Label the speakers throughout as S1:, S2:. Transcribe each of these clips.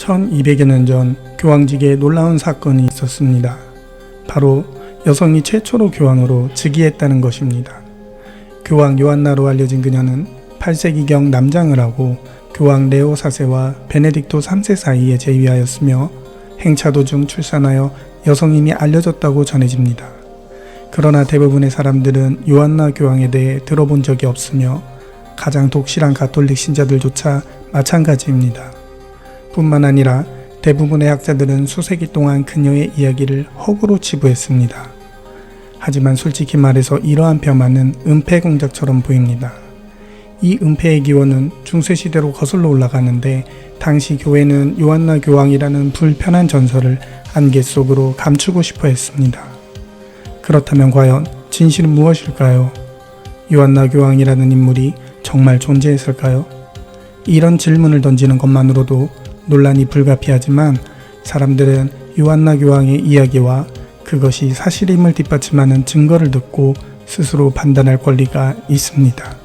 S1: 1200여 년 전 교황직에 놀라운 사건이 있었습니다. 바로 여성이 최초로 교황으로 즉위했다는 것입니다. 교황 요한나로 알려진 그녀는 8세기경 남장을 하고 교황 레오 4세와 베네딕토 3세 사이에 재위하였으며 행차 도중 출산하여 여성임이 알려졌다고 전해집니다. 그러나 대부분의 사람들은 요한나 교황에 대해 들어본 적이 없으며 가장 독실한 가톨릭 신자들조차 마찬가지입니다. 뿐만 아니라 대부분의 학자들은 수세기 동안 그녀의 이야기를 허구로 치부했습니다. 하지만 솔직히 말해서 이러한 폄하는 은폐 공작처럼 보입니다. 이 은폐의 기원은 중세시대로 거슬러 올라가는데 당시 교회는 요한나 교황이라는 불편한 전설을 안개 속으로 감추고 싶어 했습니다. 그렇다면 과연 진실은 무엇일까요? 요한나 교황이라는 인물이 정말 존재했을까요? 이런 질문을 던지는 것만으로도 논란이 불가피하지만 사람들은 요한나 교황의 이야기와 그것이 사실임을 뒷받침하는 증거를 듣고 스스로 판단할 권리가 있습니다.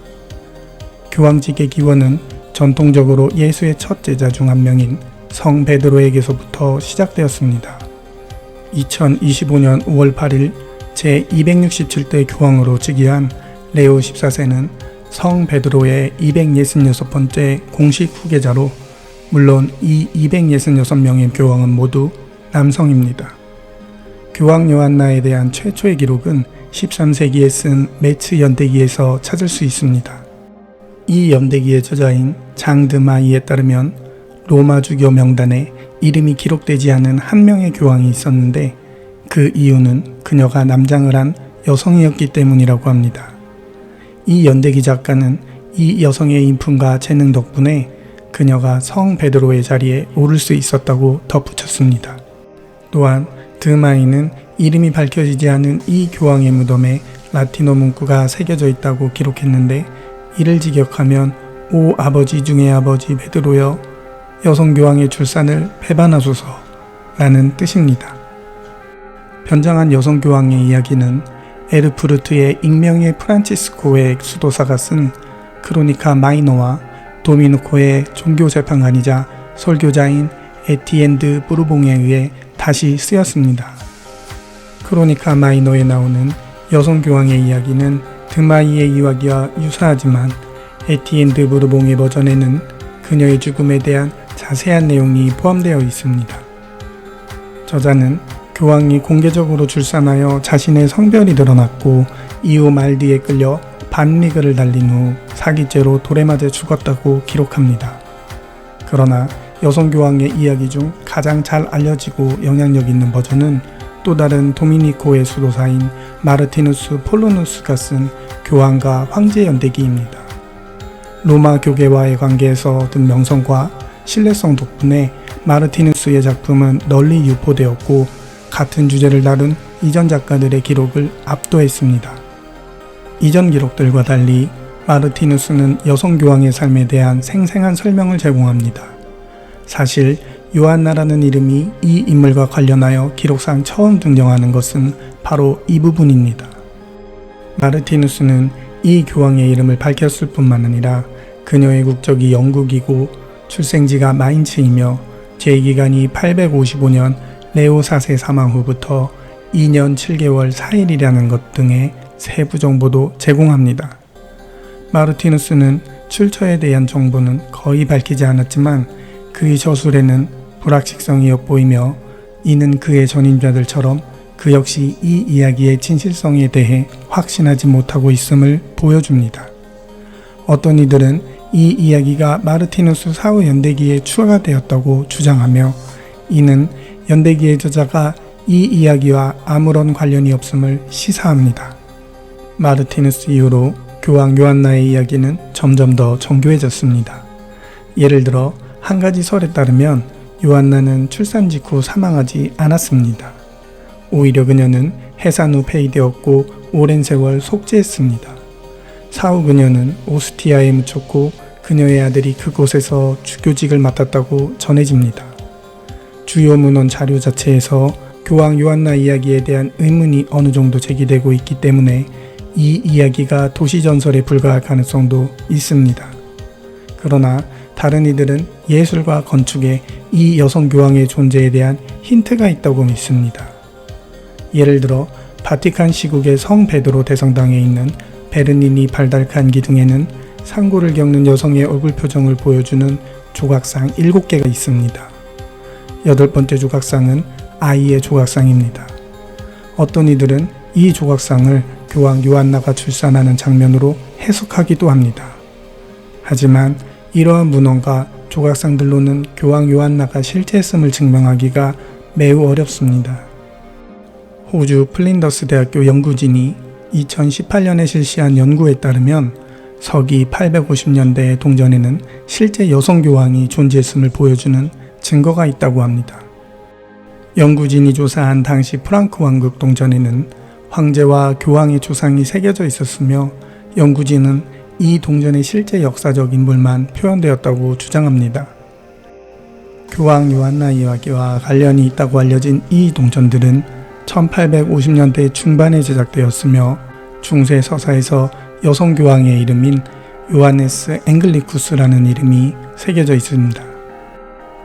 S1: 교황직의 기원은 전통적으로 예수의 첫 제자 중 한 명인 성 베드로에게서부터 시작되었습니다. 2025년 5월 8일 제267대 교황으로 즉위한 레오 14세는 성 베드로의 266번째 공식 후계자로, 물론 이 266명의 교황은 모두 남성입니다. 교황 요한나에 대한 최초의 기록은 13세기에 쓴 메츠 연대기에서 찾을 수 있습니다. 이 연대기의 저자인 장드마이에 따르면 로마 주교 명단에 이름이 기록되지 않은 한 명의 교황이 있었는데 그 이유는 그녀가 남장을 한 여성이었기 때문이라고 합니다. 이 연대기 작가는 이 여성의 인품과 재능 덕분에 그녀가 성 베드로의 자리에 오를 수 있었다고 덧붙였습니다. 또한 드마이는 이름이 밝혀지지 않은 이 교황의 무덤에 라틴어 문구가 새겨져 있다고 기록했는데 이를 직역하면 오 아버지 중의 아버지 베드로여, 여성교황의 출산을 배반하소서 라는 뜻입니다. 변장한 여성교황의 이야기는 에르푸르트의 익명의 프란치스코의 수도사가 쓴 크로니카 마이너와 도미니코의 종교재판관이자 설교자인 에티엔드 부르봉에 의해 다시 쓰였습니다. 크로니카 마이너에 나오는 여성교황의 이야기는 드마이의 이야기와 유사하지만 에티엔드 부르봉의 버전에는 그녀의 죽음에 대한 자세한 내용이 포함되어 있습니다. 저자는 교황이 공개적으로 출산하여 자신의 성별이 드러났고 이후 말디에 끌려 반리그를 달린 후 사기죄로 돌에 맞아 죽었다고 기록합니다. 그러나 여성교황의 이야기 중 가장 잘 알려지고 영향력 있는 버전은 또 다른 도미니코의 수도사인 마르티누스 폴로누스가 쓴 교황과 황제 연대기입니다. 로마 교계와의 관계에서 얻은 명성과 신뢰성 덕분에 마르티누스의 작품은 널리 유포되었고 같은 주제를 다룬 이전 작가들의 기록을 압도했습니다. 이전 기록들과 달리 마르티누스는 여성교황의 삶에 대한 생생한 설명을 제공합니다. 사실 요한나라는 이름이 이 인물과 관련하여 기록상 처음 등장하는 것은 바로 이 부분입니다. 마르티누스는 이 교황의 이름을 밝혔을 뿐만 아니라 그녀의 국적이 영국이고 출생지가 마인츠이며 재기간이 855년 레오 4세 사망 후부터 2년 7개월 4일이라는 것 등의 세부 정보도 제공합니다. 마르티누스는 출처에 대한 정보는 거의 밝히지 않았지만 그의 저술에는 불확실성이 엿보이며 이는 그의 전임자들처럼 그 역시 이 이야기의 진실성에 대해 확신하지 못하고 있음을 보여줍니다. 어떤 이들은 이 이야기가 마르티누스 사후 연대기에 추가되었다고 주장하며 이는 연대기의 저자가 이 이야기와 아무런 관련이 없음을 시사합니다. 마르티누스 이후로 교황 요한나의 이야기는 점점 더 정교해졌습니다. 예를 들어 한 가지 설에 따르면 요한나는 출산 직후 사망하지 않았습니다. 오히려 그녀는 해산 후 폐위되었고 오랜 세월 속죄했습니다. 사후 그녀는 오스티아에 묻혔고 그녀의 아들이 그곳에서 주교직을 맡았다고 전해집니다. 주요 문헌 자료 자체에서 교황 요한나 이야기에 대한 의문이 어느 정도 제기되고 있기 때문에 이 이야기가 도시전설에 불과할 가능성도 있습니다. 그러나 다른 이들은 예술과 건축에 이 여성 교황의 존재에 대한 힌트가 있다고 믿습니다. 예를 들어 바티칸 시국의 성 베드로 대성당에 있는 베르니니 발달칸 기둥에는 상고를 겪는 여성의 얼굴 표정을 보여주는 조각상 7개가 있습니다. 8번째 조각상은 아이의 조각상입니다. 어떤 이들은 이 조각상을 교황 요한나가 출산하는 장면으로 해석하기도 합니다. 하지만 이러한 문헌과 조각상들로는 교황 요한나가 실제했음을 증명하기가 매우 어렵습니다. 호주 플린더스 대학교 연구진이 2018년에 실시한 연구에 따르면 서기 850년대의 동전에는 실제 여성 교황이 존재했음을 보여주는 증거가 있다고 합니다. 연구진이 조사한 당시 프랑크 왕국 동전에는 황제와 교황의 조상이 새겨져 있었으며 연구진은 이 동전의 실제 역사적 인물만 표현되었다고 주장합니다. 교황 요한나 이야기와 관련이 있다고 알려진 이 동전들은 1850년대 중반에 제작되었으며 중세 서사에서 여성 교황의 이름인 요하네스 앵글리쿠스라는 이름이 새겨져 있습니다.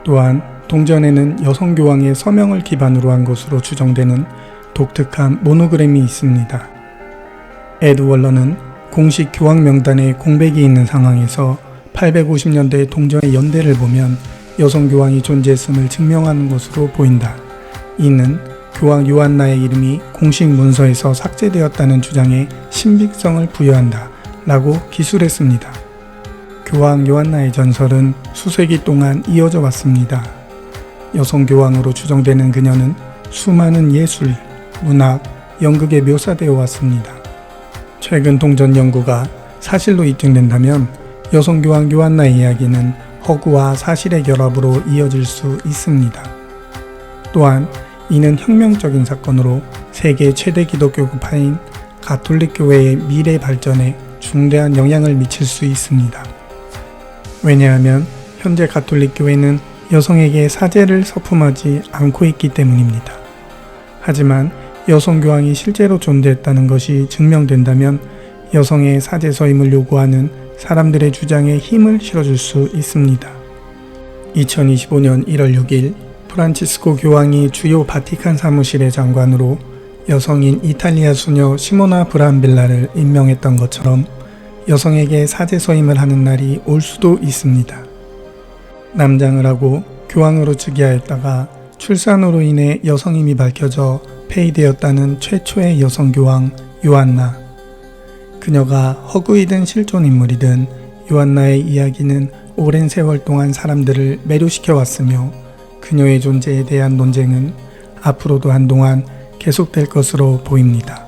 S1: 또한 동전에는 여성 교황의 서명을 기반으로 한 것으로 추정되는 독특한 모노그램이 있습니다. 에드 월런은 공식 교황 명단에 공백이 있는 상황에서 850년대 동전의 연대를 보면 여성 교황이 존재했음을 증명하는 것으로 보인다. 이는 교황 요한나의 이름이 공식 문서에서 삭제되었다는 주장에 신빙성을 부여한다 라고 기술했습니다. 교황 요한나의 전설은 수세기 동안 이어져 왔습니다. 여성 교황으로 추정되는 그녀는 수많은 예술, 문학, 연극에 묘사되어 왔습니다. 최근 동전 연구가 사실로 입증된다면 여성 교황 요한나의 이야기는 허구와 사실의 결합으로 이어질 수 있습니다. 또한 이는 혁명적인 사건으로 세계 최대 기독교파인 가톨릭 교회의 미래 발전에 중대한 영향을 미칠 수 있습니다. 왜냐하면 현재 가톨릭 교회는 여성에게 사제를 서품하지 않고 있기 때문입니다. 하지만 여성 교황이 실제로 존재했다는 것이 증명된다면 여성의 사제 서임을 요구하는 사람들의 주장에 힘을 실어줄 수 있습니다. 2025년 1월 6일 프란치스코 교황이 주요 바티칸 사무실의 장관으로 여성인 이탈리아 수녀 시모나 브람빌라를 임명했던 것처럼 여성에게 사제 서임을 하는 날이 올 수도 있습니다. 남장을 하고 교황으로 즉위하였다가 출산으로 인해 여성임이 밝혀져 폐위되었다는 최초의 여성 교황 요한나. 그녀가 허구이든 실존 인물이든 요한나의 이야기는 오랜 세월 동안 사람들을 매료시켜 왔으며 그녀의 존재에 대한 논쟁은 앞으로도 한동안 계속될 것으로 보입니다.